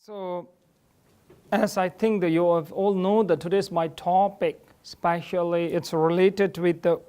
So, as I think that you have all know that today's my topic, especially it's related with the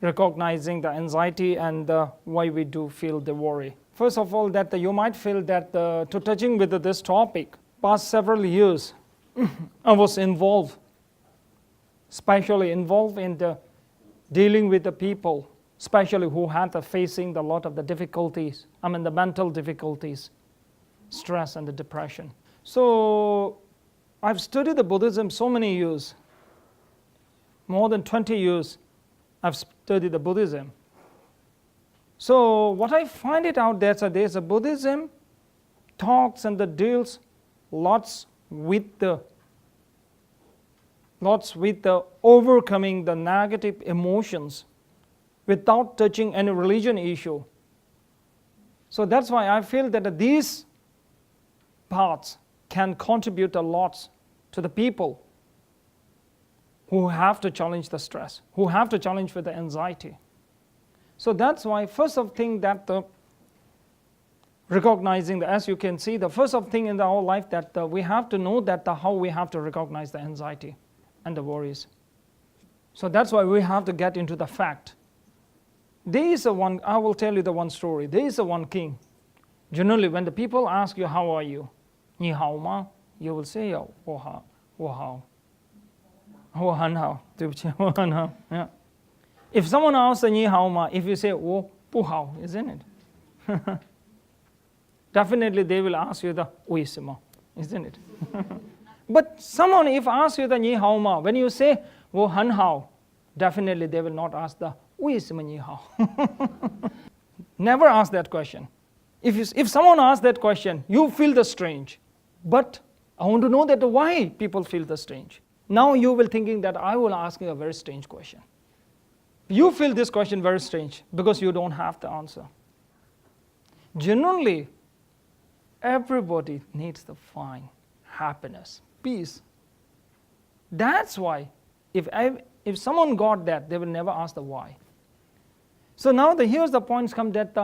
recognizing the anxiety and why we do feel the worry. First of all, that you might feel that to touching with this topic, past several years, I was involved, especially involved in the dealing with the people, especially who had facing a lot of the difficulties, the mental difficulties, stress and the depression. So I've studied the Buddhism so many years, more than 20 years I've studied the Buddhism. So what I find it out there's a Buddhism talks and the deals lots with the overcoming the negative emotions without touching any religion issue. So that's why I feel that these parts can contribute a lot to the people who have to challenge the stress, who have to challenge with the anxiety. So that's why first of thing that recognizing, as you can see, the first of thing in our life that we have to know that how we have to recognize the anxiety and the worries. So that's why we have to get into the fact. There is one, I will tell you the one story. There is one king. Generally, when the people ask you, how are you? 你好吗? You will say, 我好,我好. 我很好,对不起,我很好. Yeah. If someone asks 你好吗, if you say 我不好, isn't it? Definitely they will ask you the 为什么, isn't it? But someone if asks you the 你好吗, when you say 我很好, definitely they will not ask the 为什么你好? Never ask that question. If someone asks that question, you feel the strange. But I want to know that why people feel the strange. Now you will thinking that I will ask you a very strange question. You feel this question very strange because you don't have the answer. Genuinely, everybody needs to find happiness, peace. That's why if someone got that, they will never ask the why. So now here's the points come that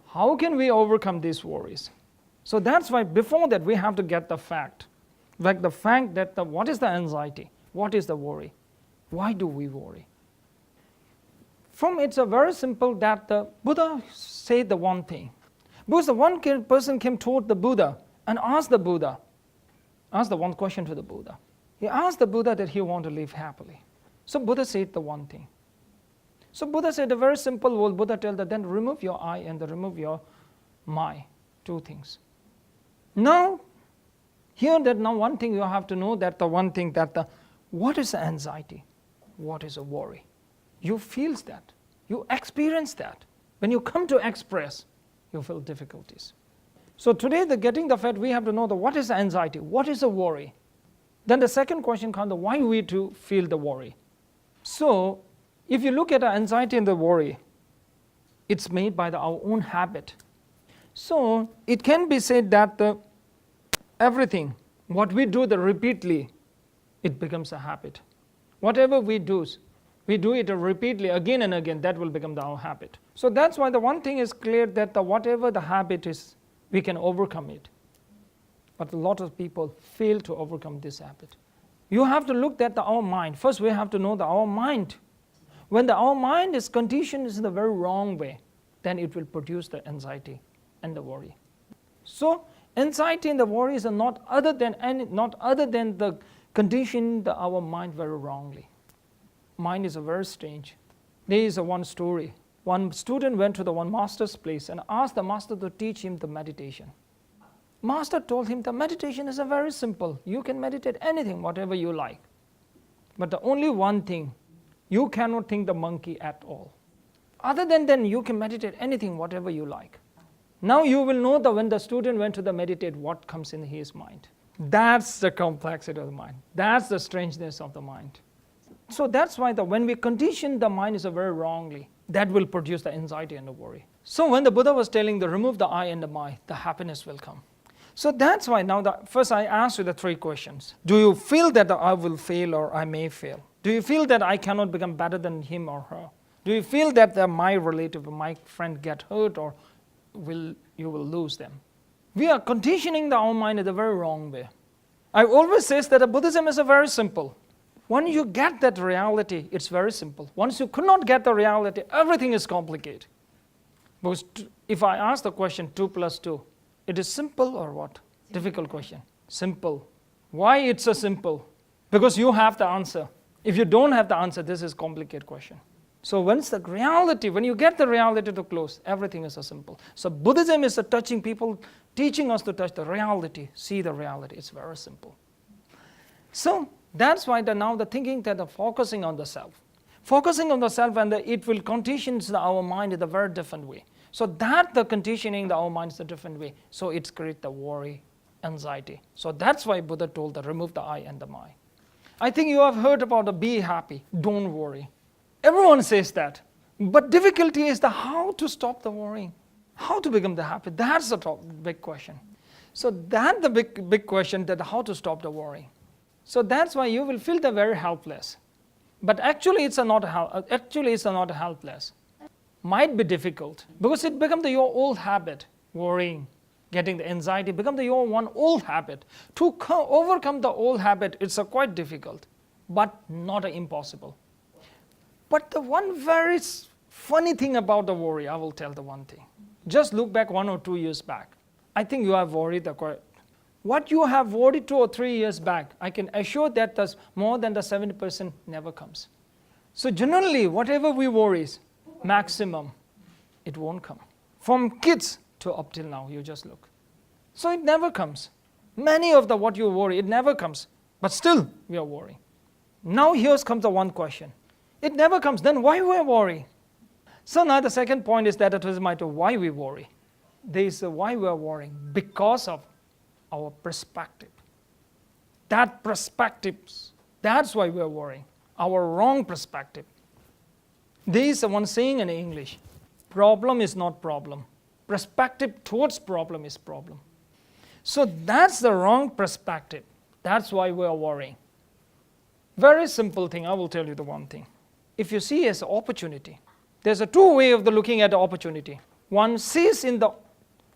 how can we overcome these worries? So that's why before that we have to get the fact. Like the fact that what is the anxiety? What is the worry? Why do we worry? From it's a very simple that the Buddha said the one thing. Because the one person came toward the Buddha and asked the one question to the Buddha. He asked the Buddha that he want to live happily. So Buddha said the one thing. So Buddha said a very simple word. Buddha told that then remove your I and remove your my. Two things. Now, here that now one thing you have to know that the one thing that what is anxiety? What is a worry? You feel that. You experience that. When you come to express, you feel difficulties. So today getting the fact we have to know what is anxiety? What is a worry? Then the second question comes why we do feel the worry. So if you look at the anxiety and the worry, it's made by our own habit. So it can be said that everything, what we do repeatedly, it becomes a habit. Whatever we do it repeatedly again and again, that will become our habit. So that's why the one thing is clear that whatever the habit is, we can overcome it. But a lot of people fail to overcome this habit. You have to look at our mind. First we have to know our mind. When our mind is conditioned in the very wrong way, then it will produce the anxiety and the worry. So anxiety and the worries are not other than the condition our mind very wrongly. Mind is very strange. There is one story. One student went to the one master's place and asked the master to teach him the meditation. Master told him the meditation is very simple. You can meditate anything, whatever you like. But the only one thing, you cannot think the monkey at all. Other than then, you can meditate anything, whatever you like. Now you will know that when the student went to meditate, what comes in his mind. That's the complexity of the mind. That's the strangeness of the mind. So that's why when we condition the mind is very wrongly, that will produce the anxiety and the worry. So when the Buddha was telling remove the I and the my, the happiness will come. So that's why now first I asked you the three questions. Do you feel that I will fail or I may fail? Do you feel that I cannot become better than him or her? Do you feel that my relative or my friend get hurt or you will lose them? We are conditioning our mind in the very wrong way. I always say that Buddhism is very simple. When you get that reality, it's very simple. Once you could not get the reality, everything is complicated. Because if I ask the question 2 plus 2, it is simple or what? Difficult question. Simple. Why it's so simple? Because you have the answer. If you don't have the answer, this is a complicated question. So when you get the reality to close, everything is so simple. So Buddhism is touching people, teaching us to touch the reality, see the reality. It's very simple. So that's why now the thinking that the focusing on the self. Focusing on the self, and it will condition our mind in a very different way. So that the conditioning our mind is a different way. So it creates the worry, anxiety. So that's why Buddha told to remove the I and the my. I think you have heard about the be happy, don't worry. Everyone says that. But difficulty is the how to stop the worrying. How to become the happy. That's the big question. So that's the big question, that how to stop the worrying. So that's why you will feel the very helpless. But actually it's not helpless. Might be difficult because it becomes your old habit, worrying, getting the anxiety, become your one old habit. To overcome the old habit, it's quite difficult, but not impossible. But the one very funny thing about the worry, I will tell the one thing. Just look back 1 or 2 years back. I think you have worried what you have worried 2 or 3 years back, I can assure that more than the 70% never comes. So generally, whatever we worry, maximum, it won't come. From kids to up till now, you just look. So it never comes. Many of what you worry, it never comes. But still, we are worrying. Now here comes the one question. It never comes, then why we are worrying? So now the second point is that it is matter why we worry. There is why we are worrying, because of our perspective. That perspective, that's why we are worrying. Our wrong perspective. There is one saying in English, problem is not problem. Perspective towards problem is problem. So that's the wrong perspective. That's why we are worrying. Very simple thing, I will tell you the one thing. If you see as an opportunity, there's a two way of looking at the opportunity. One sees in the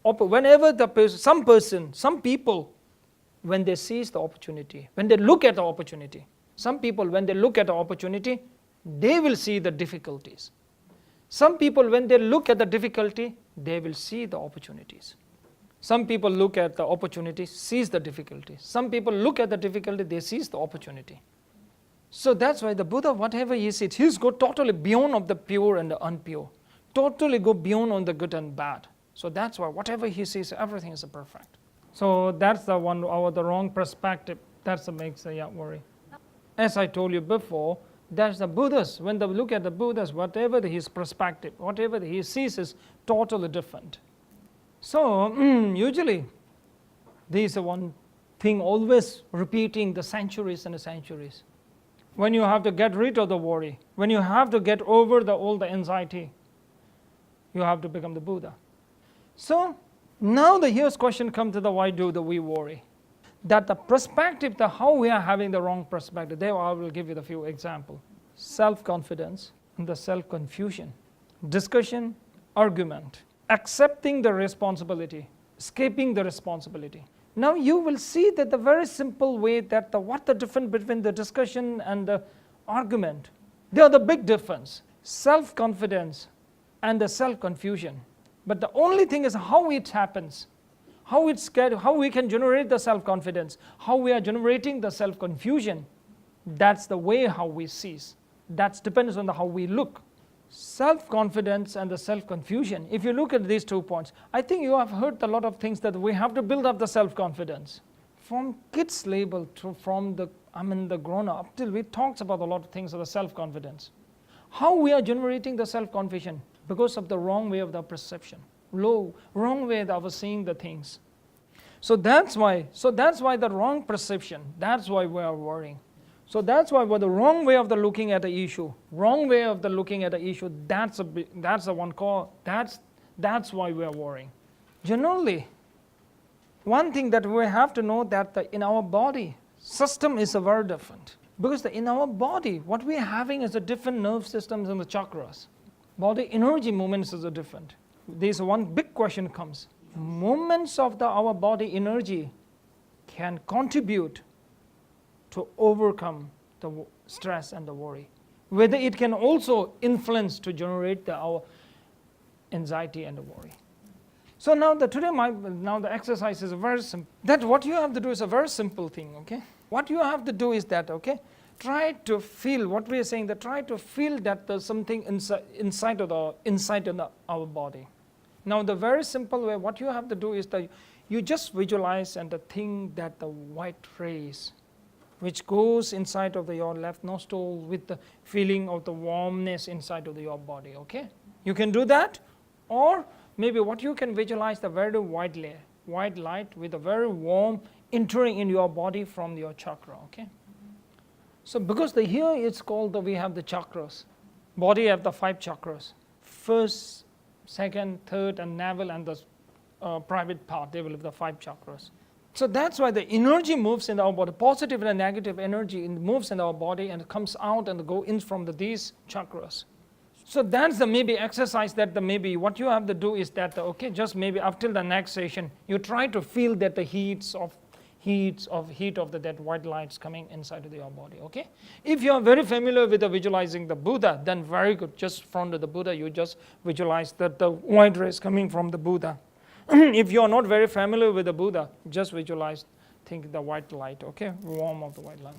whenever some people, when they seize the opportunity, when they look at the opportunity, some people, when they look at the opportunity, they will see the difficulties. Some people, when they look at the difficulty, they will see the opportunities. Some people look at the opportunity, seize the difficulty. Some people look at the difficulty, they seize the opportunity. So that's why the Buddha, whatever he sees, he's go totally beyond of the pure and the unpure. Totally go beyond on the good and bad. So that's why whatever he sees, everything is perfect. So that's the one, the wrong perspective. That's what makes the worry. As I told you before, that's the Buddhas. When they look at the Buddhas, whatever his perspective, whatever he sees is totally different. So usually, there is one thing always repeating the centuries and the centuries. When you have to get rid of the worry, when you have to get over all the anxiety, you have to become the Buddha. So now here's question comes to the why do we worry? That the perspective, how we are having the wrong perspective. There I will give you a few examples. Self-confidence and the self-confusion. Discussion, argument. Accepting the responsibility, escaping the responsibility. Now you will see that the very simple way that what the difference between the discussion and the argument. They are the big difference. Self-confidence and the self-confusion. But the only thing is how it happens, how we can generate the self-confidence, how we are generating the self-confusion. That's the way how we see. That depends on how we look. Self-confidence and the self-confusion. If you look at these 2 points, I think you have heard a lot of things that we have to build up the self-confidence. From kids label to from the grown-up till we talks about a lot of things of the self-confidence. How we are generating the self-confidence? Because of the wrong way of the perception, wrong way of seeing the things. So that's why the wrong perception, that's why we are worrying. So that's why the wrong way of looking at the issue, that's the one call, that's why we are worrying. Generally, one thing that we have to know that in our body, system is very different. Because in our body, what we are having is a different nerve systems and the chakras. Body energy movements is different. There's one big question comes. movements of our body energy can contribute to overcome the stress and the worry. Whether it can also influence to generate our anxiety and the worry. So now the exercise is very simple. That what you have to do is a very simple thing, okay? What you have to do is that, okay, try to feel what we are saying. That try to feel that there's something inside of our body. Now the very simple way, what you have to do is that you just visualize and think that the white rays, which goes inside of your left nostril with the feeling of the warmness inside of your body, okay? You can do that, or maybe what you can visualize the very white layer, white light with a very warm entering in your body from your chakra, okay? So because here it's called we have the chakras. Body have the 5 chakras. First, second, third, and navel, and the private part, they will have the 5 chakras. So that's why the energy moves in our body. Positive and negative energy moves in our body and comes out and go in from these chakras. So that's the maybe exercise that maybe what you have to do is that, okay, just maybe up till the next session, you try to feel that the heat of that white lights coming inside of your body, okay? If you are very familiar with visualizing the Buddha, then very good. Just from the Buddha, you just visualize that the white rays coming from the Buddha. If you are not very familiar with the Buddha, just visualize, think the white light, okay? Warm of the white light.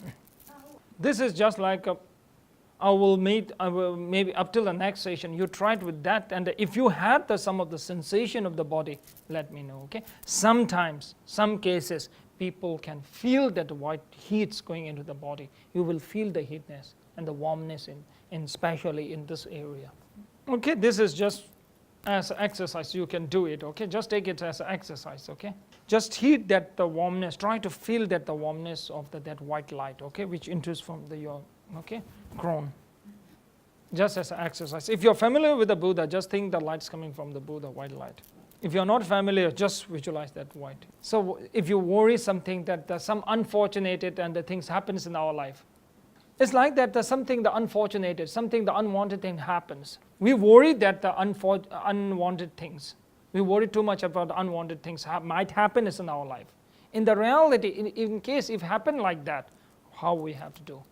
This is just like I will maybe up till the next session, you try it with that, and if you had some of the sensation of the body, let me know, okay? Sometimes, some cases, people can feel that white heats going into the body. You will feel the heatness and the warmness especially in this area. Okay, this is just as an exercise, you can do it, okay? Just take it as an exercise, okay? Just heat that the warmness, try to feel that the warmness of that white light, okay? Which enters from your, okay, crown. Just as an exercise. If you're familiar with the Buddha, just think the light's coming from the Buddha, white light. If you're not familiar, just visualize that white. So if you worry something that some unfortunate and the things happens in our life, it's like that there's something the unfortunate, something the unwanted thing happens. We worry that the unwanted things. We worry too much about the unwanted things might happen in our life. In the reality, in case if happen like that, how we have to do?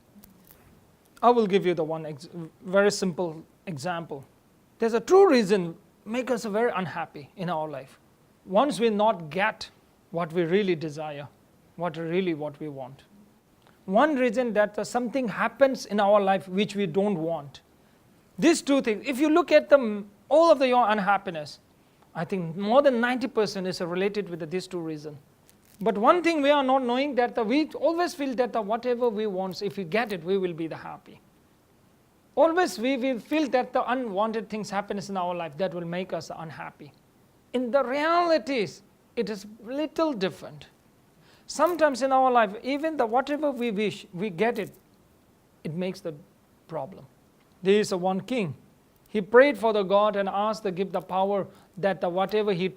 I will give you the one very simple example. There's a true reason make us very unhappy in our life. Once we not get what we really desire, what we want. One reason that something happens in our life which we don't want. These two things, if you look at all of your unhappiness, I think more than 90% is related with these two reasons. But one thing we are not knowing that we always feel that whatever we want, if we get it, we will be happy. Always we will feel that the unwanted things happen in our life that will make us unhappy. In the realities, it is little different. Sometimes in our life, even whatever we wish, we get it, it makes the problem. There is one king. He prayed for the God and asked to give the power that whatever he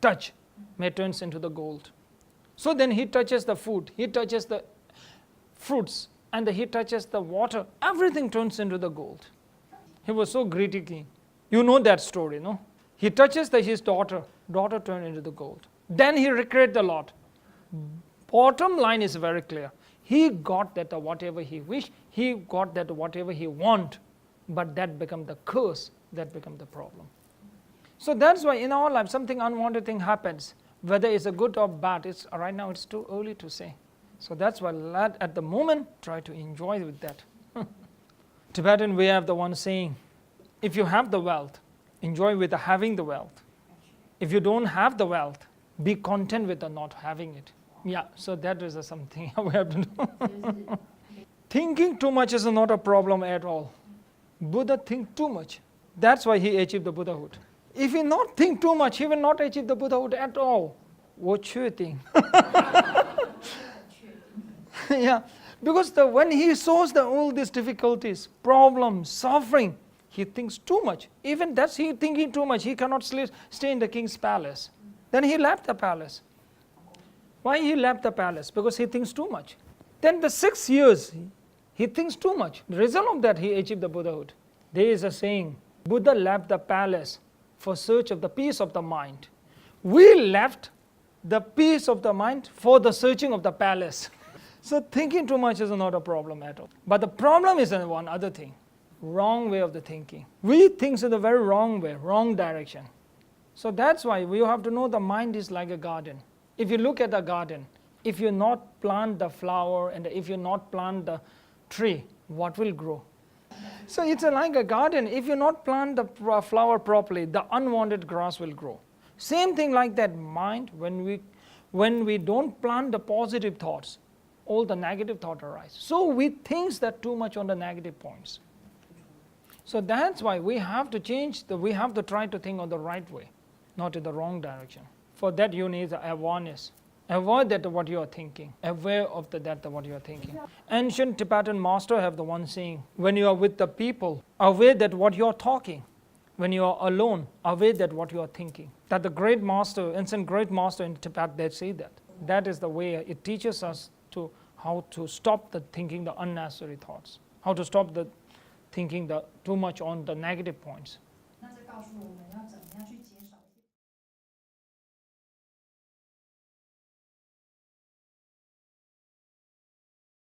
touch may turns into the gold. So then he touches the food, he touches the fruits, and he touches the water. Everything turns into the gold. He was so greedy king. You know that story, no? He touches his daughter turned into the gold. Then he regret a lot. Bottom line is very clear. He got that whatever he wished, he got that whatever he want, but that become the curse, that become the problem. So that's why in our life something unwanted thing happens, whether it's a good or bad. Right now it's too early to say. So that's why at the moment try to enjoy with that. Tibetan we have the one saying, if you have the wealth, enjoy with having the wealth. If you don't have the wealth, be content with the not having it. Yeah, so that is something we have to do. Thinking too much is not a problem at all. Buddha think too much. That's why he achieved the Buddhahood. If he not think too much, he will not achieve the Buddhahood at all. What you think? Yeah, because when he shows all these difficulties, problems, suffering, he thinks too much. Even that's he thinking too much. He cannot stay in the king's palace. Then he left the palace. Why he left the palace? Because he thinks too much. Then the 6 years, he thinks too much. The result of that, he achieved the Buddhahood. There is a saying, Buddha left the palace for search of the peace of the mind. We left the peace of the mind for the searching of the palace. So thinking too much is not a problem at all. But the problem is in one other thing, wrong way of the thinking. We think in the very wrong way, wrong direction. So that's why we have to know the mind is like a garden. If you look at a garden, if you not plant the flower and if you not plant the tree, what will grow? So it's like a garden. If you not plant the flower properly, the unwanted grass will grow. Same thing like that mind, when we don't plant the positive thoughts, all the negative thoughts arise. So we think that too much on the negative points. So that's why we have to change, we have to try to think on the right way, not in the wrong direction. For that you need the awareness. Avoid that what you are thinking. Aware of that what you are thinking. Ancient Tibetan master have the one saying, when you are with the people, aware that what you are talking. When you are alone, aware that what you are thinking. That the great master, ancient great master in Tibet, they say that. That is the way it teaches us to how to stop the thinking the unnecessary thoughts. How to stop the thinking the too much on the negative points. 那这告诉我们